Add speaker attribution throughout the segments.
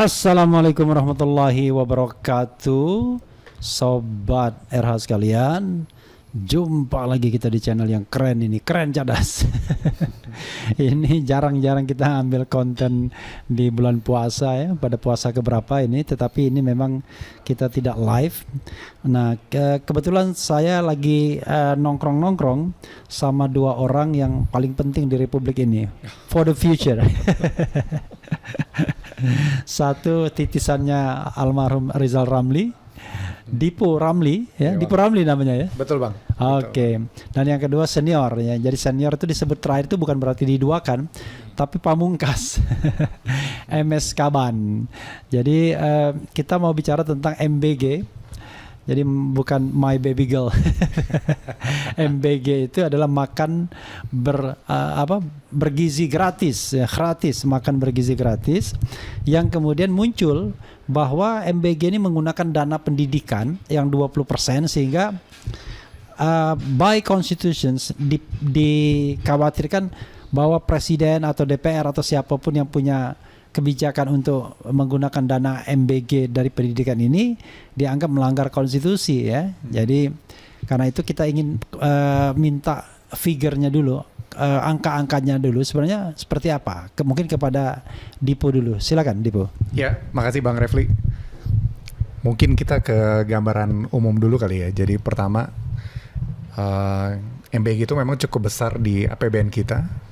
Speaker 1: Assalamualaikum warahmatullahi wabarakatuh. Sobat RH sekalian, jumpa lagi kita di channel yang keren ini, keren cadas. Ini jarang-jarang kita ambil konten di bulan puasa ya, pada puasa keberapa ini, tetapi ini memang kita tidak live. Nah, kebetulan saya lagi nongkrong-nongkrong sama dua orang yang paling penting di Republik ini for the future. Satu titisannya almarhum Rizal Ramli, Dipo Ramli ya, Dipo Ramli namanya ya.
Speaker 2: Betul bang.
Speaker 1: Oke. Dan yang kedua senior ya. Jadi senior itu disebut terakhir itu bukan berarti diduakan, tapi pamungkas. MS Kaban. Jadi kita mau bicara tentang MBG. Jadi bukan my baby girl. MBG itu adalah makan bergizi gratis, ya, gratis, makan bergizi gratis, yang kemudian muncul bahwa MBG ini menggunakan dana pendidikan yang 20%, sehingga by constitutions dikhawatirkan bahwa presiden atau DPR atau siapapun yang punya kebijakan untuk menggunakan dana MBG dari pendidikan ini dianggap melanggar konstitusi ya. Jadi karena itu kita ingin minta figurnya dulu, angka-angkanya dulu sebenarnya seperti apa. Mungkin kepada Dipo dulu. Silakan Dipo.
Speaker 2: Ya, makasih Bang Refli. Mungkin kita ke gambaran umum dulu kali ya. Jadi pertama, MBG itu memang cukup besar di APBN kita.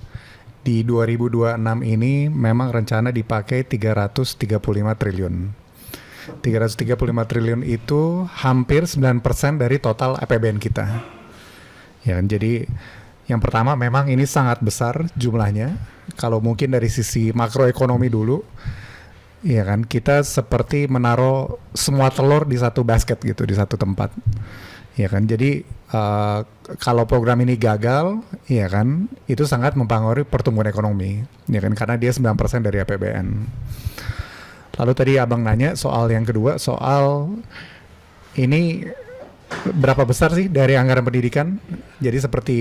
Speaker 2: Di 2026 ini memang rencana dipakai 335 triliun. 335 triliun itu hampir 9% dari total APBN kita. Ya, jadi yang pertama memang ini sangat besar jumlahnya. Kalau mungkin dari sisi makroekonomi dulu, ya kan, kita seperti menaruh semua telur di satu basket gitu, di satu tempat. Ya kan, jadi kalau program ini gagal, ya kan, itu sangat mempengaruhi pertumbuhan ekonomi, ya kan, karena dia 9% dari APBN. Lalu tadi abang nanya soal yang kedua, soal ini berapa besar sih dari anggaran pendidikan. Jadi seperti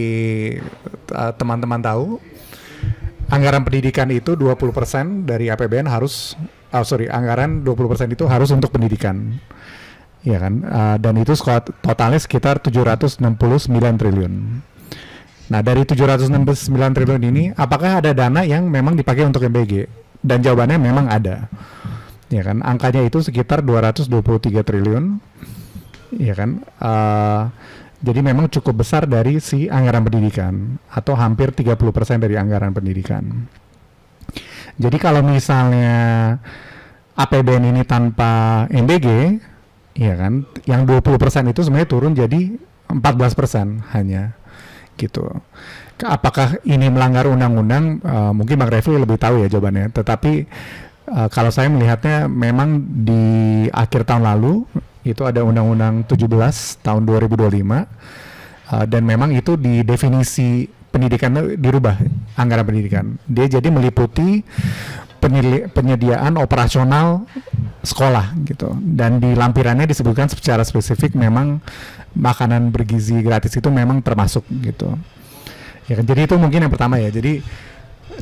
Speaker 2: teman-teman tahu, anggaran pendidikan itu 20% dari APBN harus, anggaran 20% itu harus untuk pendidikan. Ya kan, dan itu totalnya sekitar 769 triliun. Nah, dari 769 triliun ini, apakah ada dana yang memang dipakai untuk MBG? Dan jawabannya memang ada. Ya kan, angkanya itu sekitar 223 triliun. Ya kan, jadi memang cukup besar dari si anggaran pendidikan, atau hampir 30% dari anggaran pendidikan. Jadi kalau misalnya APBN ini tanpa MBG, ya kan, yang 20% itu sebenarnya turun jadi 14% hanya gitu. Apakah ini melanggar undang-undang? Mungkin Bang Refli lebih tahu ya jawabannya. Tetapi kalau saya melihatnya memang di akhir tahun lalu itu ada Undang-Undang 17 tahun 2025 dan memang itu di definisi pendidikan dirubah, anggaran pendidikan. Dia jadi meliputi penyediaan operasional sekolah gitu, dan di lampirannya disebutkan secara spesifik memang makanan bergizi gratis itu memang termasuk gitu ya kan. Jadi itu mungkin yang pertama ya. Jadi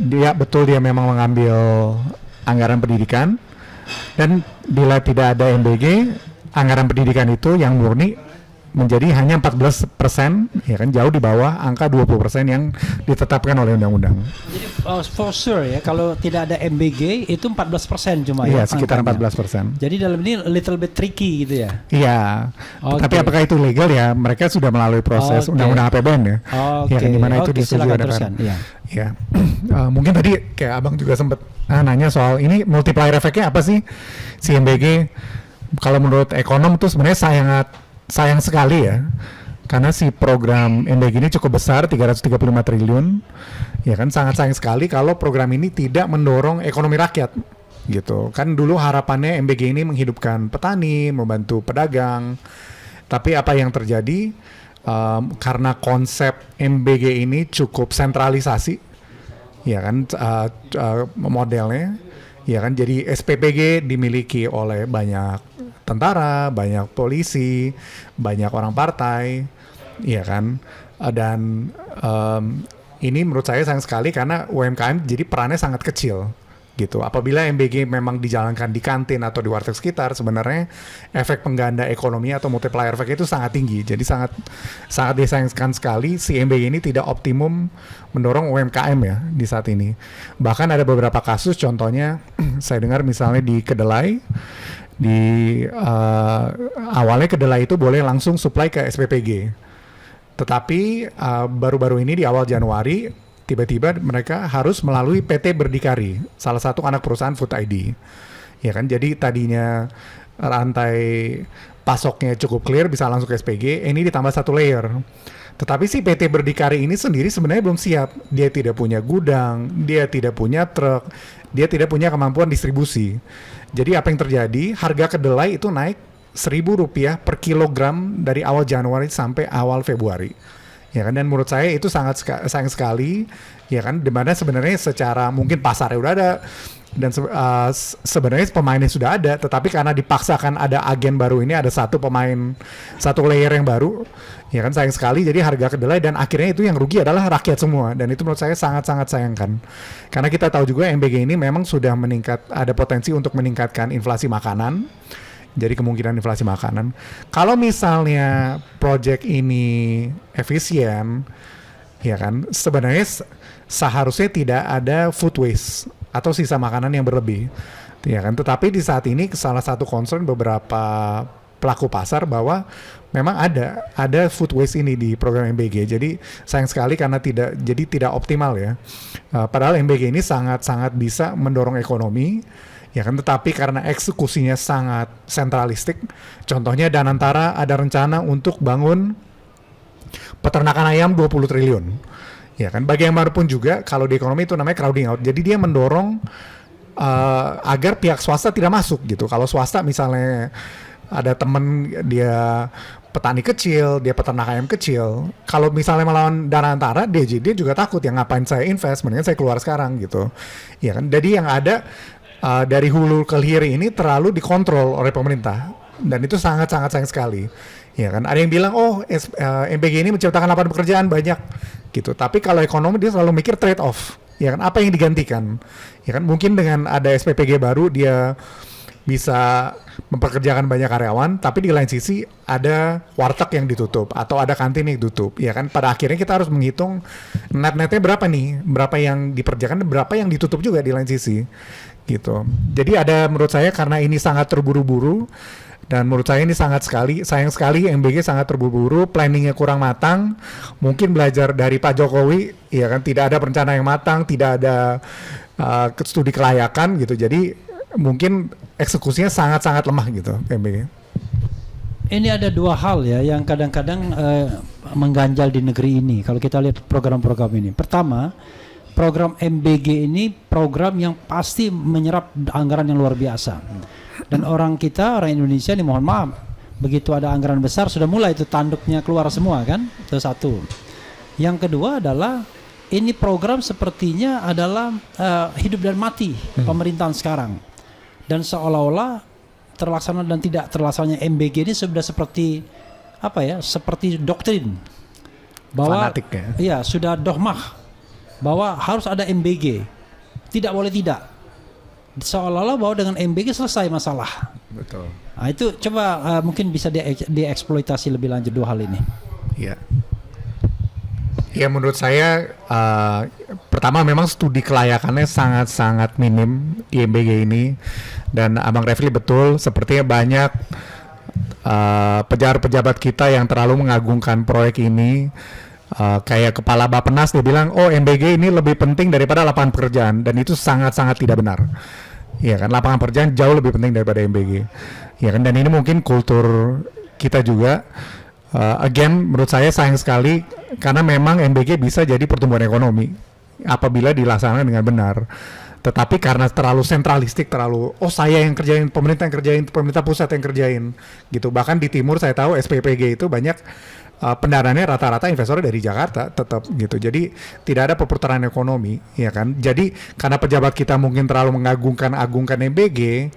Speaker 2: dia memang mengambil anggaran pendidikan, dan bila tidak ada MBG, anggaran pendidikan itu yang murni menjadi hanya 14%, ya kan, jauh di bawah angka 20% yang ditetapkan oleh undang-undang.
Speaker 1: Jadi for sure ya, kalau tidak ada MBG itu 14% cuma ya.
Speaker 2: Iya, sekitar angkanya 14%.
Speaker 1: Jadi dalam ini little bit tricky gitu ya.
Speaker 2: Iya. Okay. Tapi apakah itu legal ya? Mereka sudah melalui proses undang-undang APBN ya.
Speaker 1: Ya kan,
Speaker 2: dimana itu disetujui DPR. Ya. Mungkin tadi kayak abang juga sempat nanya soal ini multiplier efeknya apa sih si MBG? Kalau menurut ekonom tuh sebenarnya sayang sekali ya, karena si program MBG ini cukup besar, 335 triliun, ya kan, sangat sayang sekali kalau program ini tidak mendorong ekonomi rakyat gitu. Kan dulu harapannya MBG ini menghidupkan petani, membantu pedagang, tapi apa yang terjadi, karena konsep MBG ini cukup sentralisasi, ya kan, modelnya, ya kan, jadi SPPG dimiliki oleh banyak tentara, banyak polisi, banyak orang partai, ya kan, dan ini menurut saya sayang sekali karena UMKM jadi perannya sangat kecil gitu. Apabila MBG memang dijalankan di kantin atau di warteg sekitar, sebenarnya efek pengganda ekonomi atau multiplier effect itu sangat tinggi. Jadi sangat disayangkan sekali si MBG ini tidak optimum mendorong UMKM ya di saat ini. Bahkan ada beberapa kasus, contohnya saya dengar misalnya di kedelai, awalnya kedelai itu boleh langsung supply ke SPPG. Tetapi baru-baru ini di awal Januari tiba-tiba mereka harus melalui PT Berdikari, salah satu anak perusahaan Food ID. Ya kan, jadi tadinya rantai pasoknya cukup clear, bisa langsung ke SPG, ini ditambah satu layer. Tetapi si PT Berdikari ini sendiri sebenarnya belum siap. Dia tidak punya gudang, dia tidak punya truk, dia tidak punya kemampuan distribusi. Jadi apa yang terjadi? Harga kedelai itu naik Rp1.000 per kilogram dari awal Januari sampai awal Februari. Ya kan, dan menurut saya itu sangat sayang sekali, ya kan, dimana sebenarnya secara mungkin pasarnya udah ada dan sebenarnya pemainnya sudah ada, tetapi karena dipaksakan ada agen baru ini, ada satu pemain, satu layer yang baru, ya kan, sayang sekali. Jadi harga kedelai, dan akhirnya itu yang rugi adalah rakyat semua, dan itu menurut saya sangat-sangat sayangkan, karena kita tahu juga MBG ini memang sudah meningkat, ada potensi untuk meningkatkan inflasi makanan. Jadi kemungkinan inflasi makanan. Kalau misalnya project ini efisien, ya kan, sebenarnya seharusnya tidak ada food waste atau sisa makanan yang berlebih, ya kan. Tetapi di saat ini salah satu concern beberapa pelaku pasar bahwa memang ada food waste ini di program MBG. Jadi sayang sekali karena tidak optimal ya. Padahal MBG ini sangat-sangat bisa mendorong ekonomi. Ya kan, tetapi karena eksekusinya sangat sentralistik, contohnya Danantara ada rencana untuk bangun peternakan ayam 20 triliun. Ya kan, bagaimanapun juga kalau di ekonomi itu namanya crowding out. Jadi dia mendorong agar pihak swasta tidak masuk gitu. Kalau swasta misalnya ada temen dia petani kecil, dia peternak ayam kecil, kalau misalnya melawan Danantara, dia juga takut, ya ngapain saya invest, mendingan saya keluar sekarang gitu. Ya kan, jadi yang ada dari hulu ke hilir ini terlalu dikontrol oleh pemerintah, dan itu sangat-sangat sayang sekali. Ya kan, ada yang bilang MBG ini menciptakan lapangan pekerjaan banyak gitu, tapi kalau ekonomi dia selalu mikir trade off. Ya kan, apa yang digantikan? Ya kan, mungkin dengan ada SPPG baru dia bisa mempekerjakan banyak karyawan, tapi di lain sisi ada warteg yang ditutup atau ada kantin yang ditutup. Ya kan, pada akhirnya kita harus menghitung net-netnya berapa nih, berapa yang diperjakan, berapa yang ditutup juga di lain sisi. Gitu. Jadi ada, menurut saya karena ini sangat terburu-buru, dan menurut saya ini sayang sekali MBG sangat terburu-buru, planningnya kurang matang. Mungkin belajar dari Pak Jokowi, ya kan, tidak ada perencanaan yang matang, tidak ada studi kelayakan gitu. Jadi mungkin eksekusinya sangat-sangat lemah gitu MBG.
Speaker 1: Ini ada dua hal ya yang kadang-kadang mengganjal di negeri ini kalau kita lihat program-program ini. Pertama, program MBG ini program yang pasti menyerap anggaran yang luar biasa. Dan orang Indonesia ini, mohon maaf, begitu ada anggaran besar sudah mulai itu tanduknya keluar semua kan. Itu satu. Yang kedua adalah ini program sepertinya adalah hidup dan mati pemerintahan sekarang. Dan seolah-olah terlaksana dan tidak terlaksananya MBG ini sudah seperti apa ya? Seperti doktrin bahwa
Speaker 2: fanatik ya.
Speaker 1: Iya, sudah dogmah bahwa harus ada MBG, tidak boleh tidak, seolah-olah bahwa dengan MBG selesai masalah.
Speaker 2: Betul.
Speaker 1: Nah, itu coba mungkin bisa dieksploitasi lebih lanjut dua hal ini.
Speaker 2: Ya, ya menurut saya pertama memang studi kelayakannya sangat-sangat minim di MBG ini, dan Abang Refli betul, sepertinya banyak pejabat-pejabat kita yang terlalu mengagungkan proyek ini. Kayak Kepala Bappenas dia bilang, MBG ini lebih penting daripada lapangan pekerjaan, dan itu sangat-sangat tidak benar. Ya kan, lapangan pekerjaan jauh lebih penting daripada MBG. Ya kan, dan ini mungkin kultur kita juga. Again, menurut saya sayang sekali karena memang MBG bisa jadi pertumbuhan ekonomi apabila dilaksanakan dengan benar. Tetapi karena terlalu sentralistik, terlalu saya yang kerjain, pemerintah yang kerjain, pemerintah pusat yang kerjain gitu. Bahkan di timur saya tahu SPPG itu banyak pendanaannya rata-rata investornya dari Jakarta tetap gitu. Jadi tidak ada perputaran ekonomi, ya kan. Jadi karena pejabat kita mungkin terlalu mengagungkan MBG,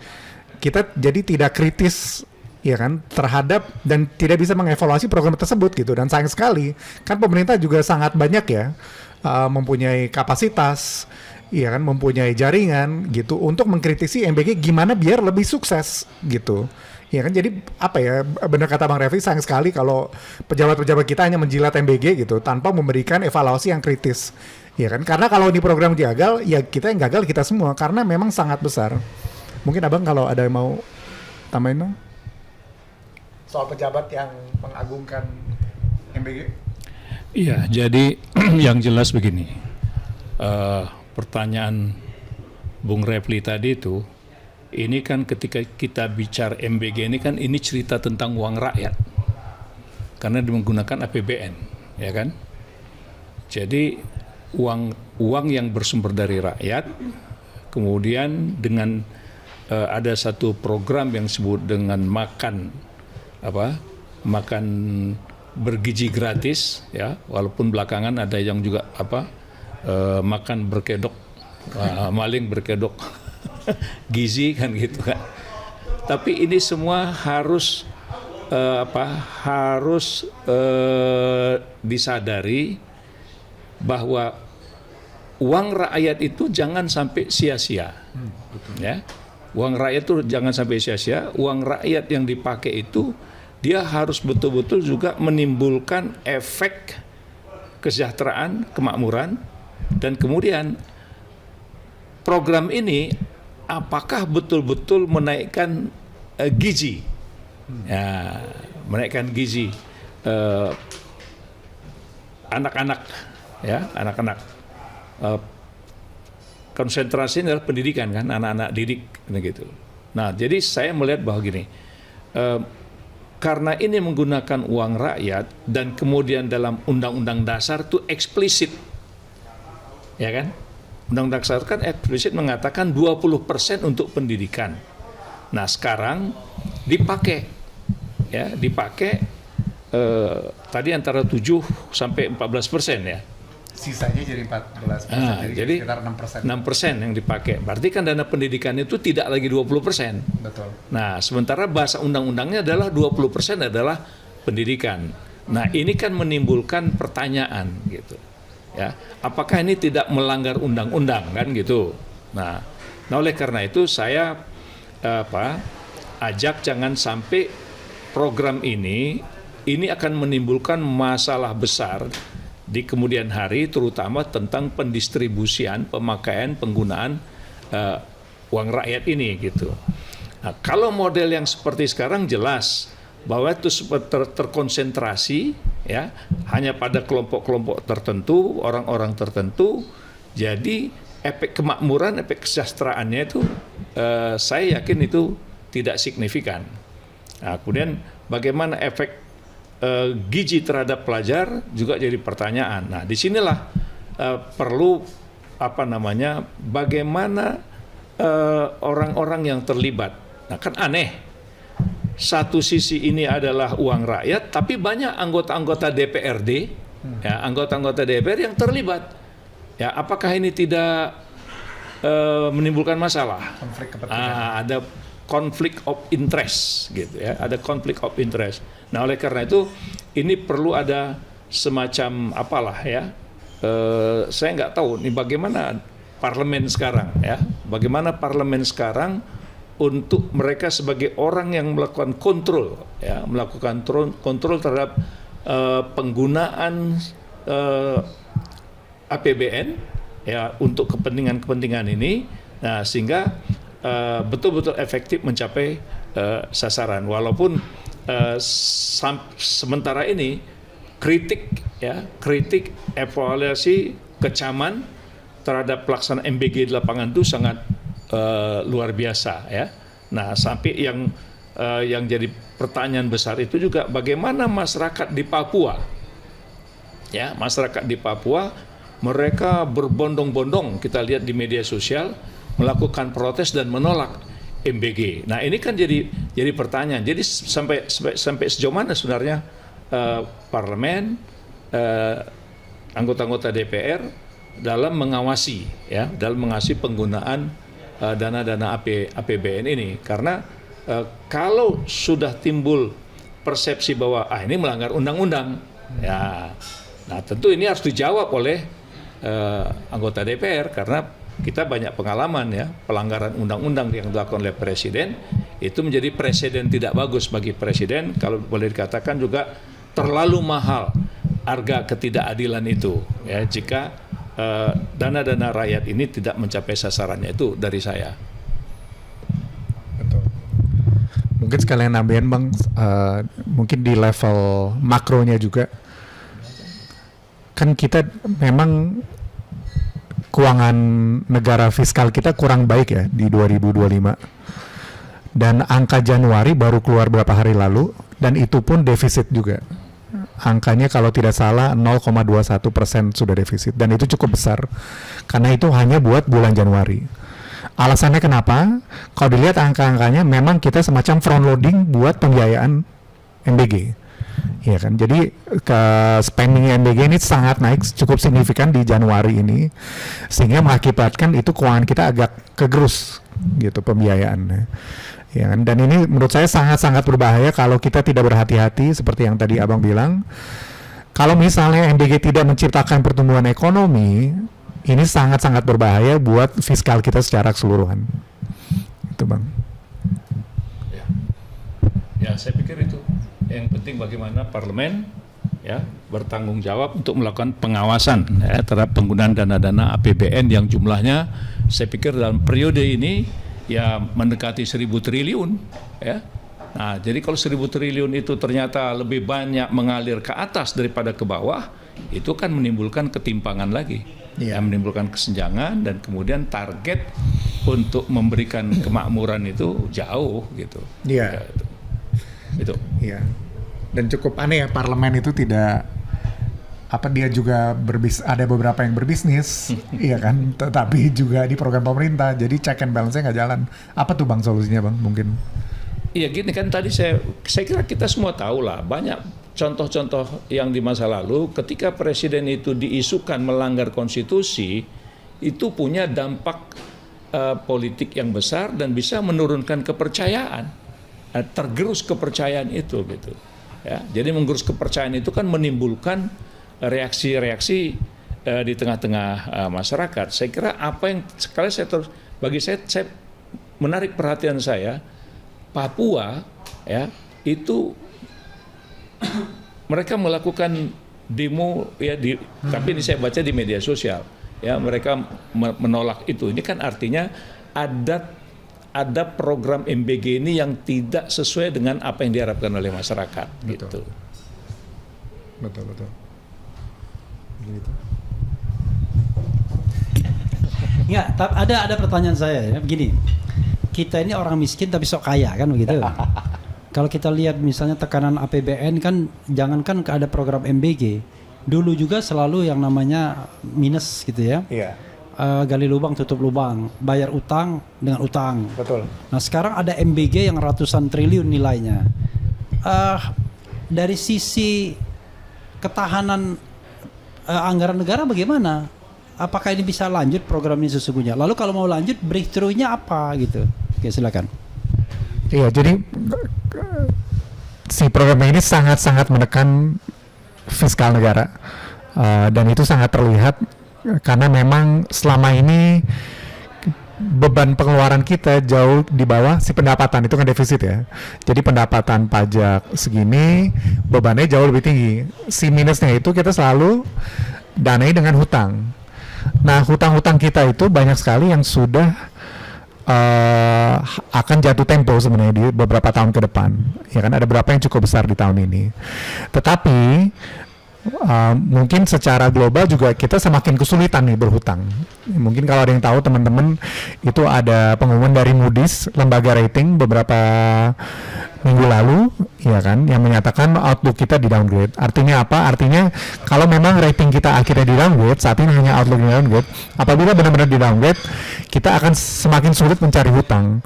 Speaker 2: kita jadi tidak kritis, ya kan, terhadap dan tidak bisa mengevaluasi program tersebut gitu. Dan sayang sekali kan pemerintah juga sangat banyak ya mempunyai kapasitas, ya kan, mempunyai jaringan gitu untuk mengkritisi MBG gimana biar lebih sukses gitu. Ya kan, jadi apa ya, benar kata Bang Refli, sayang sekali kalau pejabat-pejabat kita hanya menjilat MBG gitu tanpa memberikan evaluasi yang kritis. Ya kan, karena kalau ini program gagal, ya kita yang gagal kita semua karena memang sangat besar. Mungkin Abang kalau ada yang mau tambahin dong soal pejabat yang mengagungkan MBG.
Speaker 3: Iya, jadi yang jelas begini, pertanyaan Bung Refli tadi itu, ini kan ketika kita bicara MBG ini kan ini cerita tentang uang rakyat, karena menggunakan APBN, ya kan? Jadi uang yang bersumber dari rakyat, kemudian dengan ada satu program yang disebut dengan makan bergizi gratis, ya, walaupun belakangan ada yang juga makan berkedok, maling berkedok gizi kan gitu kan. Tapi ini semua harus disadari bahwa uang rakyat itu jangan sampai sia-sia. Ya. Uang rakyat itu jangan sampai sia-sia. Uang rakyat yang dipakai itu dia harus betul-betul juga menimbulkan efek kesejahteraan, kemakmuran, dan kemudian program ini apakah betul-betul menaikkan gizi, ya, menaikkan gizi anak-anak, ya, anak-anak. Konsentrasi adalah pendidikan kan, anak-anak didik gitu. Nah, jadi saya melihat bahwa gini, karena ini menggunakan uang rakyat dan kemudian dalam Undang-Undang Dasar itu eksplisit, ya kan? Undang-Undang Dasar kan eksplisit mengatakan 20% untuk pendidikan. Nah, sekarang dipakai, ya, tadi antara 7 sampai 14% ya.
Speaker 2: Sisanya jadi 14%,
Speaker 3: jadi
Speaker 2: sekitar 6%.
Speaker 3: 6% yang dipakai. Berarti kan dana pendidikan itu tidak lagi 20%.
Speaker 2: Betul.
Speaker 3: Nah, sementara bahasa undang-undangnya adalah 20% adalah pendidikan. Nah, ini kan menimbulkan pertanyaan gitu. Ya, apakah ini tidak melanggar undang-undang kan gitu. Nah oleh karena itu saya ajak jangan sampai program ini akan menimbulkan masalah besar di kemudian hari, terutama tentang pendistribusian, pemakaian, penggunaan uang rakyat ini gitu. Nah, kalau model yang seperti sekarang jelas bahwa itu terkonsentrasi, ya, hanya pada kelompok-kelompok tertentu, orang-orang tertentu. Jadi efek kemakmuran, efek kesejahteraannya itu saya yakin itu tidak signifikan. Nah, kemudian bagaimana efek gizi terhadap pelajar juga jadi pertanyaan. Nah, disinilah perlu bagaimana orang-orang yang terlibat. Nah, kan aneh. Satu sisi ini adalah uang rakyat, tapi banyak anggota-anggota DPRD, ya, anggota-anggota DPR yang terlibat. Ya, apakah ini tidak menimbulkan masalah?
Speaker 2: Konflik kepentingan.
Speaker 3: Ada konflik of interest, gitu ya. Ada konflik of interest. Nah, oleh karena itu ini perlu ada semacam saya nggak tahu nih bagaimana parlemen sekarang, ya, bagaimana parlemen sekarang untuk mereka sebagai orang yang melakukan kontrol, ya, melakukan kontrol terhadap penggunaan APBN, ya, untuk kepentingan ini, nah, sehingga betul-betul efektif mencapai sasaran. Walaupun sementara ini kritik evaluasi kecaman terhadap pelaksanaan MBG di lapangan itu sangat luar biasa, ya. Nah, sampai yang jadi pertanyaan besar itu juga bagaimana masyarakat di Papua, ya, masyarakat di Papua mereka berbondong-bondong, kita lihat di media sosial, melakukan protes dan menolak MBG. Nah, ini kan jadi pertanyaan. Jadi sampai sejauh mana sebenarnya parlemen, anggota-anggota DPR dalam mengawasi, ya, dalam mengawasi penggunaan dana-dana APBN ini, karena kalau sudah timbul persepsi bahwa ini melanggar undang-undang, ya, nah tentu ini harus dijawab oleh anggota DPR, karena kita banyak pengalaman ya, pelanggaran undang-undang yang dilakukan oleh presiden, itu menjadi presiden tidak bagus bagi presiden, kalau boleh dikatakan juga terlalu mahal harga ketidakadilan itu ya, jika dana-dana rakyat ini tidak mencapai sasarannya. Itu dari saya.
Speaker 2: Betul. Mungkin sekalian nambahin Bang, mungkin di level makronya juga, kan kita memang keuangan negara fiskal kita kurang baik ya di 2025. Dan angka Januari baru keluar beberapa hari lalu, dan itu pun defisit juga. Angkanya kalau tidak salah 0,21% sudah defisit, dan itu cukup besar karena itu hanya buat bulan Januari. Alasannya kenapa? Kalau dilihat angka-angkanya memang kita semacam front loading buat pembiayaan MBG. Ya kan, jadi ke spending MBG ini sangat naik cukup signifikan di Januari ini, sehingga mengakibatkan itu keuangan kita agak kegerus gitu pembiayaannya. Ya kan? Dan ini menurut saya sangat-sangat berbahaya kalau kita tidak berhati-hati seperti yang tadi Abang bilang. Kalau misalnya MBG tidak menciptakan pertumbuhan ekonomi, ini sangat-sangat berbahaya buat fiskal kita secara keseluruhan. Itu Bang.
Speaker 3: Ya, saya pikir itu. Yang penting bagaimana parlemen ya bertanggung jawab untuk melakukan pengawasan ya, terhadap penggunaan dana-dana APBN yang jumlahnya saya pikir dalam periode ini ya mendekati 1.000 triliun ya. Nah, jadi kalau 1.000 triliun itu ternyata lebih banyak mengalir ke atas daripada ke bawah, itu kan menimbulkan ketimpangan lagi. Ya, menimbulkan kesenjangan, dan kemudian target untuk memberikan kemakmuran itu jauh gitu.
Speaker 2: Iya.
Speaker 3: Ya, itu.
Speaker 2: Iya. Dan cukup aneh ya, parlemen itu tidak dia juga ada beberapa yang berbisnis, iya kan, tetapi juga di program pemerintah, jadi check and balance-nya nggak jalan. Apa tuh Bang solusinya Bang mungkin?
Speaker 3: Iya gini kan, tadi saya kira kita semua tahu lah, banyak contoh-contoh yang di masa lalu ketika presiden itu diisukan melanggar konstitusi, itu punya dampak politik yang besar dan bisa menurunkan kepercayaan, tergerus kepercayaan itu gitu. Ya, jadi menggerus kepercayaan itu kan menimbulkan reaksi-reaksi di tengah-tengah masyarakat. Saya kira apa yang sekali bagi saya menarik perhatian saya, Papua ya itu mereka melakukan demo ya tapi ini saya baca di media sosial ya, mereka menolak itu. Ini kan artinya ada program MBG ini yang tidak sesuai dengan apa yang diharapkan oleh masyarakat.
Speaker 2: Betul.
Speaker 3: Gitu.
Speaker 2: Betul. Gitu.
Speaker 1: Ya, ada pertanyaan saya ya, begini. Kita ini orang miskin tapi sok kaya kan begitu. Kalau kita lihat misalnya tekanan APBN kan, jangankan ada program MBG, dulu juga selalu yang namanya minus gitu ya.
Speaker 2: Iya.
Speaker 1: Gali lubang tutup lubang, bayar utang dengan utang.
Speaker 2: Betul.
Speaker 1: Nah sekarang ada MBG yang ratusan triliun nilainya. Dari sisi ketahanan anggaran negara bagaimana? Apakah ini bisa lanjut program ini sesungguhnya? Lalu kalau mau lanjut breakthrough-nya apa gitu? Oke, silakan.
Speaker 2: Iya, jadi si program ini sangat-sangat menekan fiskal negara, dan itu sangat terlihat karena memang selama ini beban pengeluaran kita jauh di bawah si pendapatan, itu kan defisit ya. Jadi pendapatan pajak segini, bebannya jauh lebih tinggi. Si minusnya itu kita selalu danai dengan hutang. Nah, hutang-hutang kita itu banyak sekali yang sudah akan jatuh tempo sebenarnya di beberapa tahun ke depan. Ya kan, ada beberapa yang cukup besar di tahun ini. Tetapi mungkin secara global juga kita semakin kesulitan nih berhutang. Mungkin kalau ada yang tahu teman-teman, itu ada pengumuman dari Moody's, lembaga rating, beberapa minggu lalu, ya kan, yang menyatakan outlook kita di downgrade. Artinya apa? Artinya kalau memang rating kita akhirnya di downgrade, saat ini hanya outlook di downgrade, apabila benar-benar di downgrade, kita akan semakin sulit mencari hutang.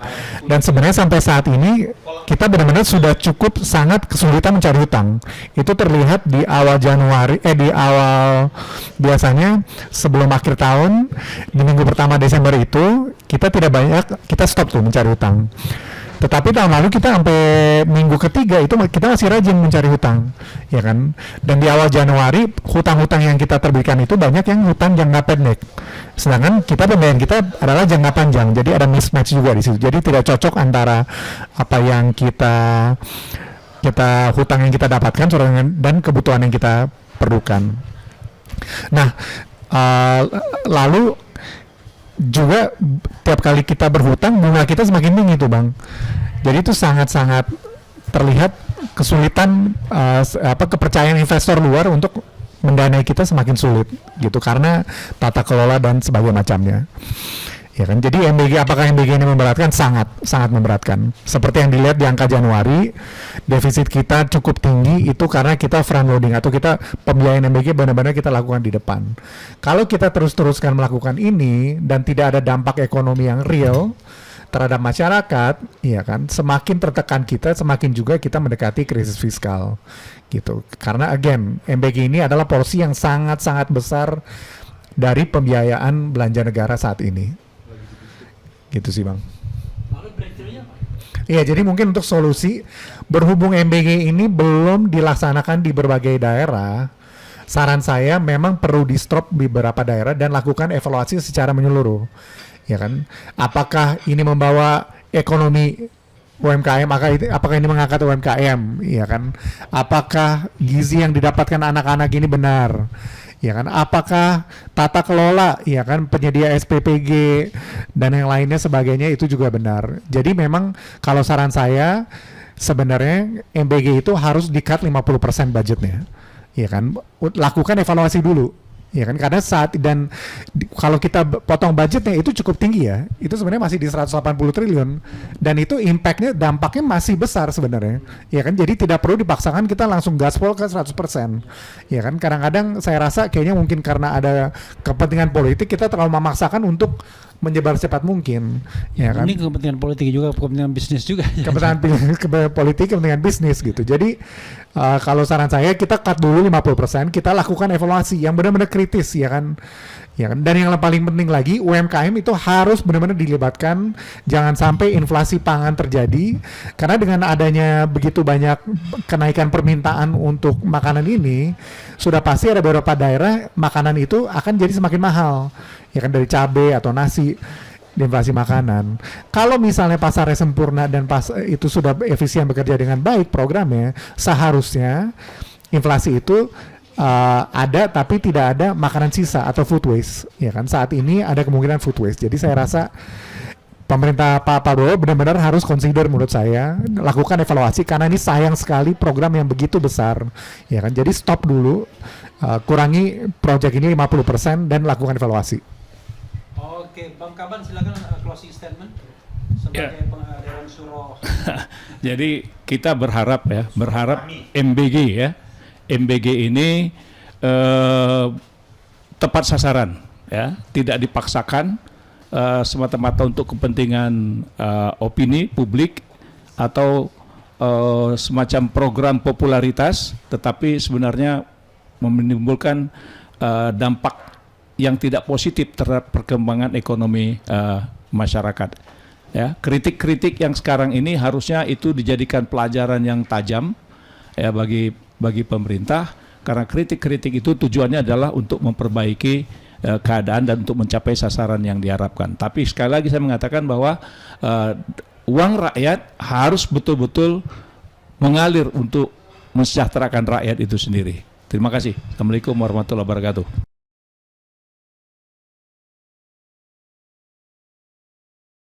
Speaker 2: Dan sebenarnya sampai saat ini kita benar-benar sudah cukup sangat kesulitan mencari hutang. Itu terlihat di awal Januari, di awal biasanya sebelum akhir tahun, di minggu pertama Desember itu kita tidak banyak, kita stop tuh mencari hutang. Tetapi tahun lalu kita sampai minggu ketiga itu kita masih rajin mencari hutang, ya kan? Dan di awal Januari hutang-hutang yang kita terbitkan itu banyak yang hutang jangka pendek. Sedangkan kita pembayaran kita adalah jangka panjang, jadi ada mismatch juga di situ. Jadi tidak cocok antara apa yang kita hutang yang kita dapatkan dan kebutuhan yang kita perlukan. Nah, lalu juga tiap kali kita berhutang bunga kita semakin tinggi tuh Bang. Jadi itu sangat-sangat terlihat kesulitan kepercayaan investor luar untuk mendanai kita semakin sulit gitu karena tata kelola dan sebagainya macamnya. Ya kan, jadi apakah MBG ini memberatkan? Sangat memberatkan. Seperti yang dilihat di angka Januari, defisit kita cukup tinggi itu karena kita front loading atau kita pembiayaan MBG benar-benar kita lakukan di depan. Kalau kita terus-teruskan melakukan ini dan tidak ada dampak ekonomi yang real terhadap masyarakat, ya kan, semakin tertekan kita, semakin juga kita mendekati krisis fiskal, gitu. Karena again, MBG ini adalah porsi yang sangat-sangat besar dari pembiayaan belanja negara saat ini. Gitu sih Bang.
Speaker 1: Lalu breakthrough-nya apa?
Speaker 2: Iya, jadi mungkin untuk solusi berhubung MBG ini belum dilaksanakan di berbagai daerah, saran saya memang perlu di stop di beberapa daerah dan lakukan evaluasi secara menyeluruh. Ya kan? Apakah ini membawa ekonomi UMKM, apakah ini mengangkat UMKM, ya kan? Apakah gizi yang didapatkan anak-anak ini benar? Ya kan, apakah tata kelola, ya kan, penyedia SPPG dan yang lainnya sebagainya itu juga benar. Jadi memang kalau saran saya sebenarnya MBG itu harus di-cut 50% budgetnya. Ya kan, lakukan evaluasi dulu. Ya kan, karena kalau kita potong budgetnya itu cukup tinggi ya, itu sebenarnya masih di 180 triliun dan itu impactnya, dampaknya masih besar sebenarnya, ya kan, jadi tidak perlu dipaksakan kita langsung gaspol ke 100%, ya kan, kadang-kadang saya rasa kayaknya mungkin karena ada kepentingan politik kita terlalu memaksakan untuk menyebar secepat mungkin, ya kan.
Speaker 1: Ini kepentingan politik juga, kepentingan bisnis juga.
Speaker 2: Kepentingan politik, kepentingan bisnis gitu. Jadi kalau saran saya kita cut dulu 50%, kita lakukan evaluasi yang benar-benar kritis, ya kan. Ya kan? Dan yang paling penting lagi UMKM itu harus benar-benar dilibatkan, jangan sampai inflasi pangan terjadi karena dengan adanya begitu banyak kenaikan permintaan untuk makanan ini sudah pasti ada beberapa daerah makanan itu akan jadi semakin mahal, ya kan, dari cabai atau nasi, inflasi makanan. Kalau misalnya pasarnya sempurna dan itu sudah efisien bekerja dengan baik programnya, seharusnya inflasi itu ada tapi tidak ada makanan sisa atau food waste, ya kan. Saat ini ada kemungkinan food waste. Jadi saya rasa pemerintah Pak Prabowo benar-benar harus consider, menurut saya, lakukan evaluasi karena ini sayang sekali program yang begitu besar, ya kan. Jadi stop dulu, kurangi proyek ini 50% dan lakukan evaluasi.
Speaker 1: Oke, Bang Kaban silakan closing statement sebagai Dewan Syuro.
Speaker 3: Jadi kita berharap MBG ya. MBG ini tepat sasaran, ya, tidak dipaksakan semata-mata untuk kepentingan opini publik atau semacam program popularitas, tetapi sebenarnya menimbulkan dampak yang tidak positif terhadap perkembangan ekonomi masyarakat. Ya, kritik-kritik yang sekarang ini harusnya itu dijadikan pelajaran yang tajam, ya, bagi pemerintah, karena kritik-kritik itu tujuannya adalah untuk memperbaiki keadaan dan untuk mencapai sasaran yang diharapkan. Tapi sekali lagi saya mengatakan bahwa uang rakyat harus betul-betul mengalir untuk mensejahterakan rakyat itu sendiri. Terima kasih. Assalamualaikum warahmatullahi wabarakatuh.